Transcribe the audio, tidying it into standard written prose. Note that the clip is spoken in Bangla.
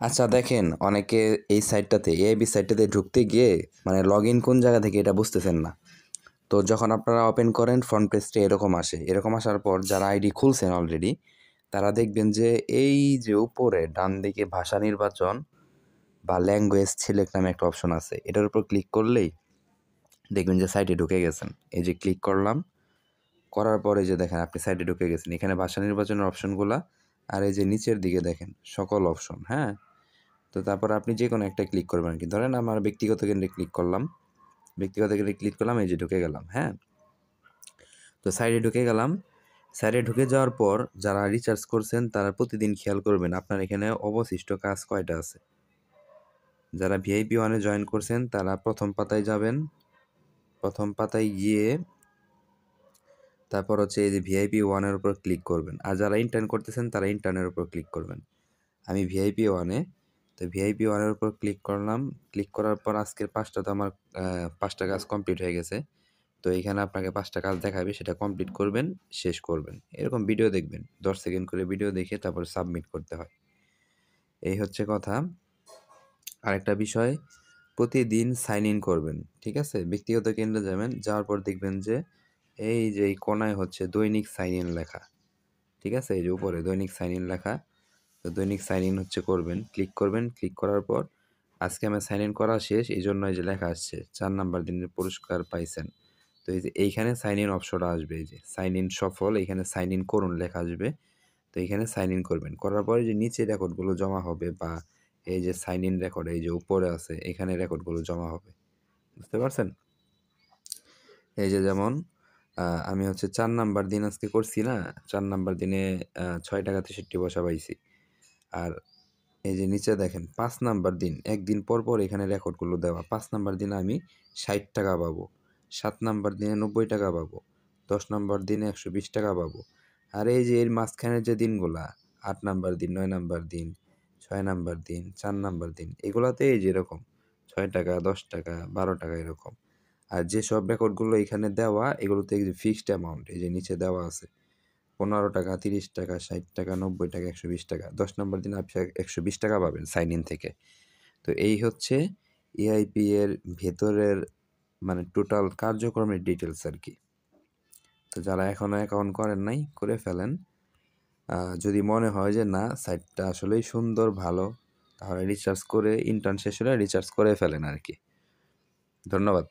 আচ্ছা দেখেন, অনেকে এই সাইটটাতে এআইবি সাইটটাতে ঢুকতে গিয়ে মানে লগ ইন কোন জায়গা থেকে এটা বুঝতেছেন না। তো যখন আপনারা ওপেন করেন ফ্রন্ট পেজটা এরকম আসে। এরকম আসার পর যারা আইডি খুলছেন অলরেডি তারা দেখবেন যে এই যে উপরে ডান দিকে ভাষা নির্বাচন বা ল্যাঙ্গুয়েজ সিলেক্ট নামে একটা অপশন আছে। এটার উপর ক্লিক করলেই দেখবেন যে সাইটে ঢুকে গেছেন। এই যে ক্লিক করলাম, করার পরে যে দেখেন আপনি সাইটে ঢুকে গেছেন। এখানে ভাষা নির্বাচনের অপশনগুলা আর এই যে নিচের দিকে দেখেন সকল অপশন, হ্যাঁ? তো তারপর আপনি যে কোনো একটা ক্লিক করবেন আরকি। ধরেন আমার ব্যক্তিগত কেন্দ্রে ক্লিক করলাম। ব্যক্তিগত কেন্দ্রে ক্লিক করলাম, এই যে ঢুকে গেলাম, হ্যাঁ? তো সাইডে ঢুকে গেলাম। সাইডে ঢুকে যাওয়ার পর যারা রিচার্জ করছেন তারা প্রতিদিন খেয়াল করবেন আপনার এখানে অবশিষ্ট কাজ কয়টা আছে। যারা ভিআইপি 1 এ জয়েন করছেন তারা ১ম পাতায় যাবেন। ১ম পাতায় গিয়ে তারপর হচ্ছে এই যে ভিআইপি 1 এর উপর ক্লিক করবেন। আর যারা ইন্টার্ন করতেছেন তারা ইন্টার্নের উপর ক্লিক করবেন। আমি ভিআইপি 1 এ, তো ভিআইপি 1 এর উপর ক্লিক করলাম। ক্লিক করার পর আজকের ৫টা তো আমার ৫টা কাজ কমপ্লিট হয়ে গেছে। তো এইখানে আপনাকে ৫টা কাজ দেখাবে, সেটা কমপ্লিট করবেন, শেষ করবেন। এরকম ভিডিও দেখবেন। ১০ সেকেন্ড করে ভিডিও দেখে তারপর সাবমিট করতে হয়। এই হচ্ছে কথা। আরেকটা বিষয়, প্রতিদিন সাইন ইন করবেন। ঠিক আছে? ব্যক্তিগত কেন্দ্রে যাবেন। যাওয়ার পর দেখবেন যে এই যে এই কোণায় হচ্ছে দৈনিক সাইন ইন লেখা। ঠিক আছে? এই যে উপরে দৈনিক সাইন ইন লেখা। তো দৈনিক সাইন ইন হচ্ছে করবেন। ক্লিক করবেন। ক্লিক করার পর আজকে আমার সাইন ইন করা শেষ। এইজন্য এই যে লেখা আসছে ৪ নাম্বার দিনের পুরস্কার পাইছেন। তো এই যে এইখানে সাইন ইন অপশনটা আসবে, এই যে সাইন ইন সফল, এখানে সাইন ইন করুন লেখা আসবে। তো এইখানে সাইন ইন করবেন। করার পরে যে নিচে রেকর্ডগুলো জমা হবে বা এই যে সাইন ইন রেকর্ড এই যে উপরে আছে, এখানে রেকর্ডগুলো জমা হবে। বুঝতে পারছেন? এই যে যেমন আমি হচ্ছে ৪ নাম্বার দিন আজকে করছি না? ৪ নাম্বার দিনে ৳৬.৬৩ পাইছি। আর এই যে নিচে দেখেন ৫ নাম্বার দিন, একদিন পর, পর এখানে রেকর্ডগুলো দেওয়া। ৫ নাম্বার দিনে আমি ৳৬০ পাবো। ৭ নাম্বার দিনে ৳৯০ পাবো। ১০ নাম্বার দিনে ৳১২০ পাবো। আর এই যে এর মাঝখানের যে দিনগুলা ৮ নাম্বার দিন, ৯ নাম্বার দিন, ৬ নাম্বার দিন, ৪ নাম্বার দিন, এগুলাতে এই যে এরকম ৳৬, ৳১০, ৳১২ এরকম। আর যেসব রেকর্ডগুলো এখানে দেওয়া এগুলোতে এই যে ফিক্সড অ্যামাউন্ট এই যে নিচে দেওয়া আছে। ৳১৫, ৳৩০, ৳৬০, ৳৯০, ৳১২০। ১০ নম্বর দিনে আপনি ৳১২০ পাবেন সাইন ইন থেকে। তো এই হচ্ছে এআইপি এর ভেতরের মানে টোটাল কার্যক্রমের ডিটেইলস আরকি। তো যারা এখনো অ্যাকাউন্ট করেন নাই করে ফেলেন। যদি মনে হয় যে না সাইটটা আসলেই সুন্দর ভালো, তাহলে রিচার্জ করে ইন্টার্ন শেষ হলে রিচার্জ করে ফেলেন আরকি। ধন্যবাদ।